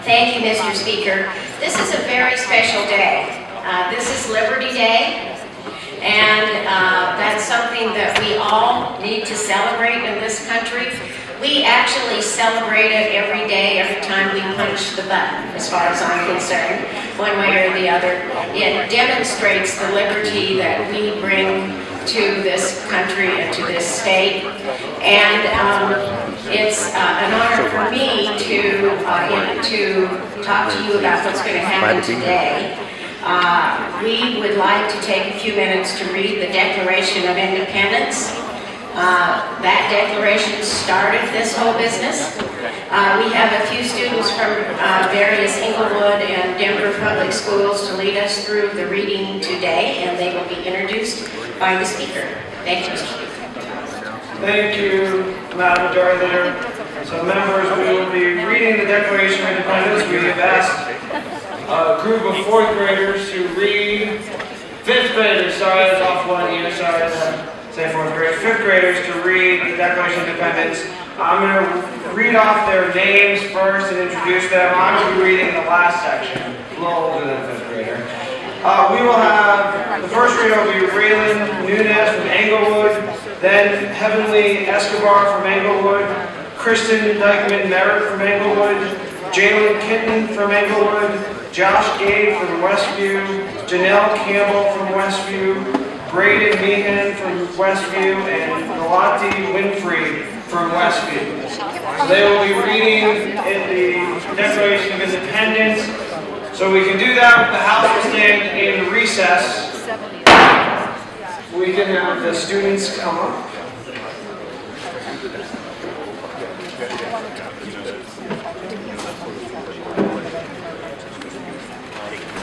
Thank you, Mr. Speaker. This is a very special day. This is Liberty Day, and that's something that we all need to celebrate in this country. We actually celebrate it every day, every time we punch the button, as far as I'm concerned, one way or the other. It demonstrates the liberty that we bring to this country and to this state. And it's an honor for me to talk to you about what's going to happen today. We would like to take a few minutes to read the Declaration of Independence. That declaration started this whole business. We have a few students from various Englewood and Denver public schools to lead us through the reading today, and they will be introduced by the speaker. Thank you, Mr. Speaker. Thank you, Madam Majority Leader. So members, we will be reading the Declaration of Independence. We have asked a group of 4th graders to read, 5th graders, sorry, that's off one here, sorry, say 4th graders, 5th graders to read the Declaration of Independence. I'm going to read off their names first and introduce them. I'm going to be reading the last section, a little older than a 5th grader. We will have, the first reader will be Raylan Nunez from Englewood, then Heavenly Escobar from Englewood, Kristen Dykeman Merritt from Englewood, Jalen Kitten from Englewood, Josh Gade from Westview, Janelle Campbell from Westview, Braden Meehan from Westview, and Galati Winfrey from Westview. So they will be reading the Declaration of Independence. So we can do that. The House will stand in recess. We can have the students come up.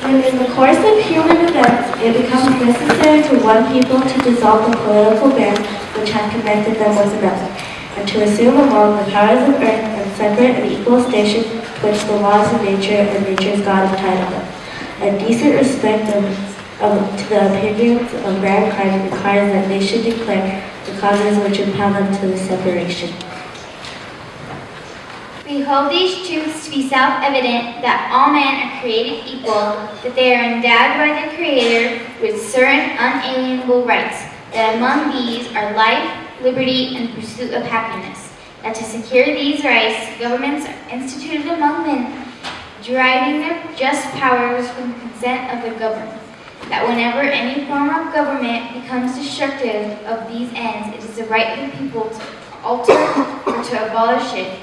When in the course of human events it becomes necessary for one people to dissolve the political band which has connected them with another, and to assume among the powers of earth a separate and equal station to which the laws of nature and nature's God entitle them. A decent respect to the opinions of mankind requires that they should declare the causes which impel them to the separation. We hold these truths to be self-evident, that all men are created equal, that they are endowed by the Creator with certain unalienable rights, that among these are life, liberty, and the pursuit of happiness, that to secure these rights, governments are instituted among men, deriving their just powers from the consent of the governed, that whenever any form of government becomes destructive of these ends, it is the right of the people to alter or to abolish it,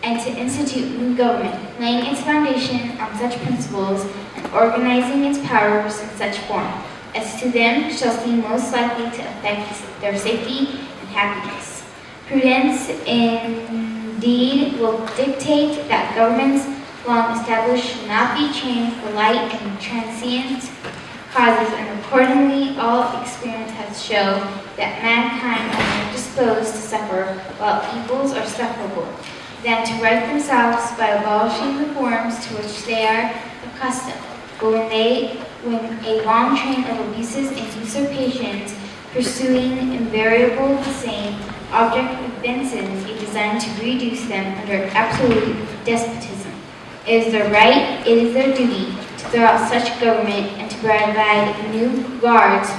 and to institute new government, laying its foundation on such principles and organizing its powers in such form as to them shall seem most likely to affect their safety and happiness. Prudence indeed will dictate that governments long established should not be changed for light and transient causes, and accordingly all experience has shown that mankind are more disposed to suffer while evils are sufferable, than to right themselves by abolishing the forms to which they are accustomed. But when a long train of abuses and usurpations, pursuing invariably the same object evinces a design to reduce them under absolute despotism, it is their right, it is their duty, to throw out such government and to provide new guards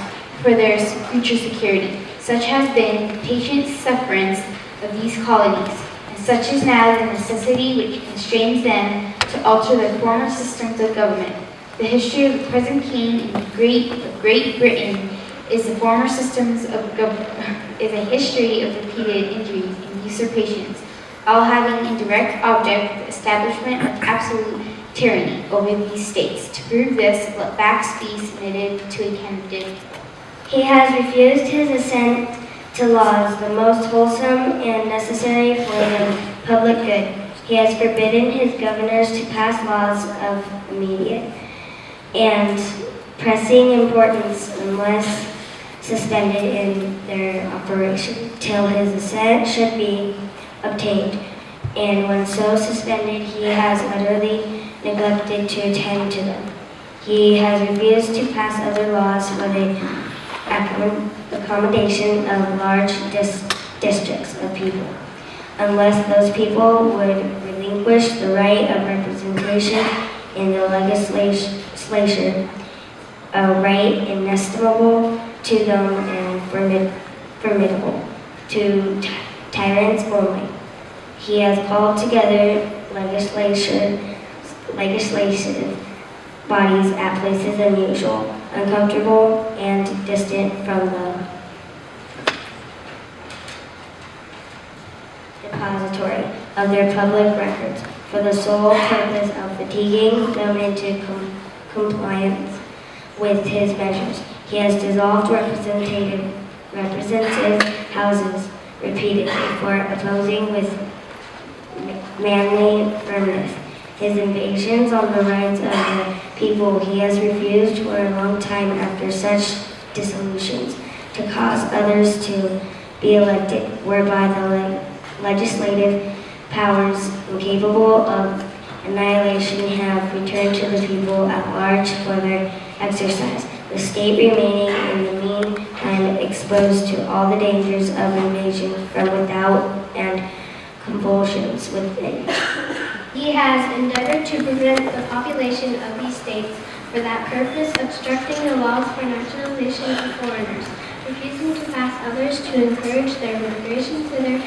for their future security. Such has been the patient sufferance of these colonies, such is now the necessity which constrains them to alter their former systems of government. The history of the present king and Great Britain is the former systems of is a history of repeated injuries and usurpations, all having in direct object the establishment of absolute tyranny over these states. To prove this, let facts be submitted to a candidate. He has refused his assent to laws, the most wholesome and necessary for the public good. He has forbidden his governors to pass laws of immediate and pressing importance unless suspended in their operation, till his assent should be obtained. And when so suspended, he has utterly neglected to attend to them. He has refused to pass other laws for the accommodation of large districts of people, unless those people would relinquish relinquish the right of representation in the legislature, a right inestimable to them and formidable to tyrants only. He has called together legislative bodies at places unusual, uncomfortable, and distant from the depository of their public records, for the sole purpose of fatiguing them into compliance with his measures. He has dissolved representative houses repeatedly for opposing with manly firmness his invasions on the rights of the people. He has refused for a long time after such dissolutions to cause others to be elected, whereby the legislative powers incapable of annihilation have returned to the people at large for their exercise, the state remaining in the meantime exposed to all the dangers of invasion from without and convulsions within. He has endeavored to prevent the population of these states for that purpose, obstructing the laws for naturalization of foreigners, refusing to pass others to encourage their migration thither,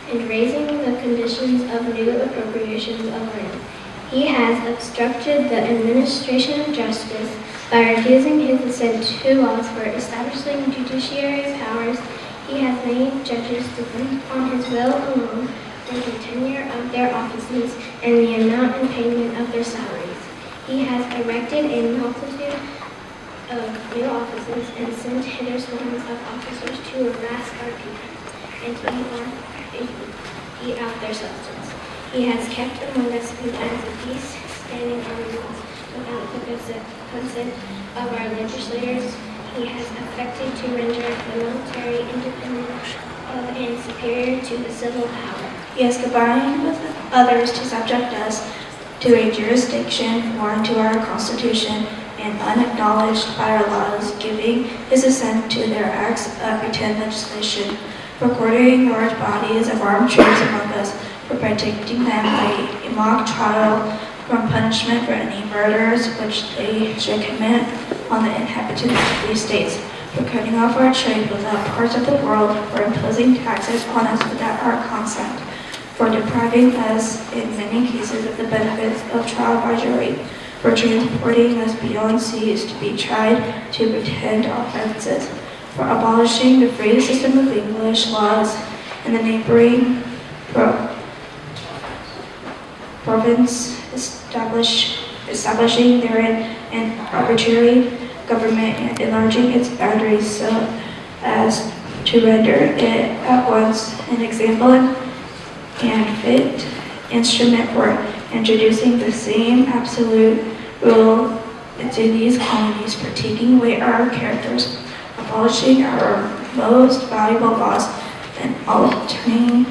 and raising the conditions of new appropriations of land. He has obstructed the administration of justice by refusing his assent to laws for establishing judiciary powers. He has made judges depend on his will alone for the tenure of their offices and the amount and payment of their salaries. He has erected a multitude of new offices and sent hither swarms of officers to harass our people and eat out their substance. He has kept among us in times of peace, standing army laws without the consent of our legislators. He has affected to render the military independent and superior to the civil power. He has combined with others to subject us to a jurisdiction foreign to our Constitution and unacknowledged by our laws, giving his assent to their acts of pretend legislation, recording large bodies of armed troops among us, for protecting them by a mock trial from punishment for any murders which they should commit on the inhabitants of these states, for cutting off our trade with other parts of the world, for imposing taxes on us without our consent, for depriving us in many cases of the benefits of trial by jury, for transporting us beyond seas to be tried to pretend offenses, for abolishing the free system of English laws in the neighboring province, establishing therein an arbitrary government and enlarging its boundaries so as to render it at once an example and fit instrument for introducing the same absolute rule into these colonies, for taking away our characters, abolishing our most valuable laws, and altering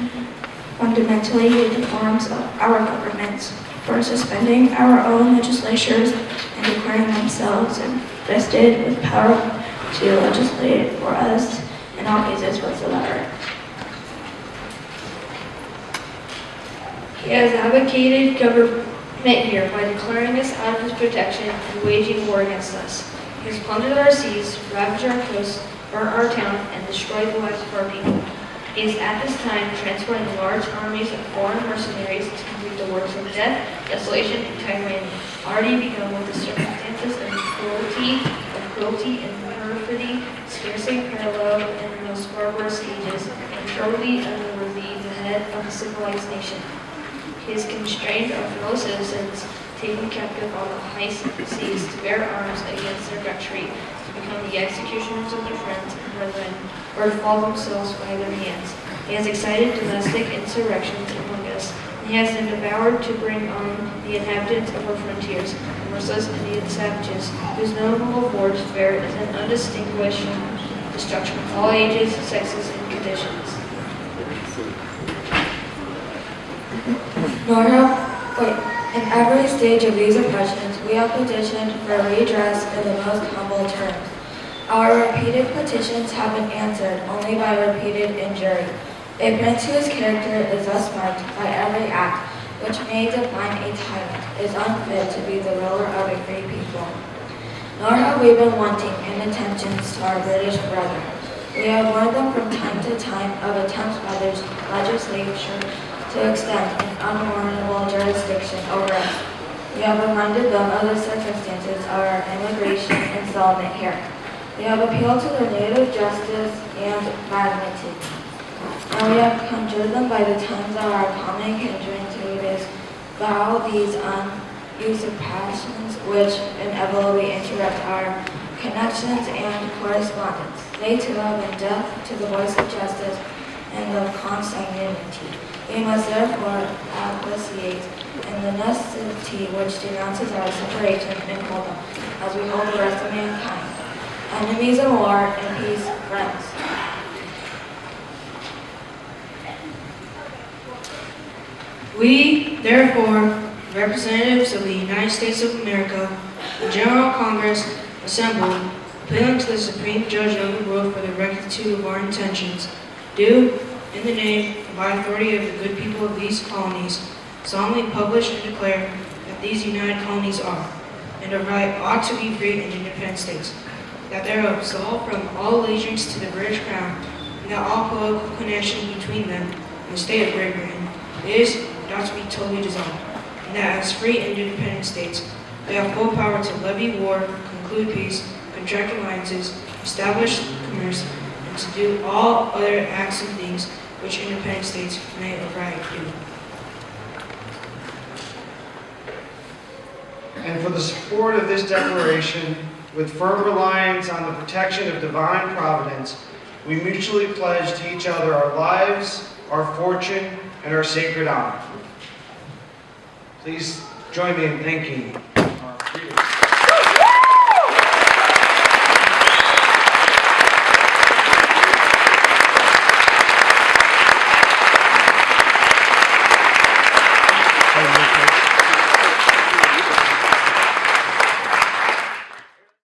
fundamentally the forms of our governments, for suspending our own legislatures and declaring themselves invested with power to legislate for us in all cases whatsoever. He has advocated government here by declaring us out of his protection and waging war against us. He has plundered our seas, ravaged our coasts, burnt our town, and destroyed the lives of our people. He is at this time transporting large armies of foreign mercenaries to complete the works of death, desolation, and tyranny, already begun with the circumstances of cruelty and perfidy scarcely paralleled in the most barbarous ages, and thoroughly unworthy the head of a civilized nation. He has constrained our fellow citizens, taken captive on the high seas to bear arms against their country, to become the executioners of their friends and brethren, or to fall themselves by their hands. He has excited domestic insurrections among us, and he has devoured to bring on the inhabitants of our frontiers, the merciless Indian savages, whose notable warfare is an undistinguished destruction of all ages, sexes, and conditions. In every stage of these oppressions, we have petitioned for redress in the most humble terms. Our repeated petitions have been answered only by repeated injury. A prince whose character is thus marked by every act which may define a tyrant, is unfit to be the ruler of a free people. Nor have we been wanting in attentions to our British brethren. We have warned them from time to time of attempts by their legislature to extend an unwarrantable jurisdiction over us. We have reminded them of the circumstances of our immigration and settlement here. We have appealed to their native justice and magnitude. And we have conjured them by the times of our common kindred to disavow these usurpations which inevitably interrupt our connections and correspondence. They too have been deaf to the voice of justice and of consanguinity. We must therefore appreciate in the necessity which denounces our separation and hold them, as we hold the rest of mankind, enemies in war and peace, friends. We, therefore, representatives of the United States of America, the General Congress assembled, appealing to the Supreme Judge of the world for the rectitude of our intentions, do, in the name and by authority of the good people of these colonies, solemnly publish and declare that these united colonies are, and are right ought to be free and independent states, that they are absolved from all allegiance to the British Crown, and that all political connection between them and the state of Great Britain is and ought to be totally dissolved, and that as free and independent states, they have full power to levy war, conclude peace, contract alliances, establish commerce, and to do all other acts and things which independent states may of right do. And for the support of this declaration, with firm reliance on the protection of divine providence, we mutually pledge to each other our lives, our fortune, and our sacred honor. Please join me in thanking our freedom.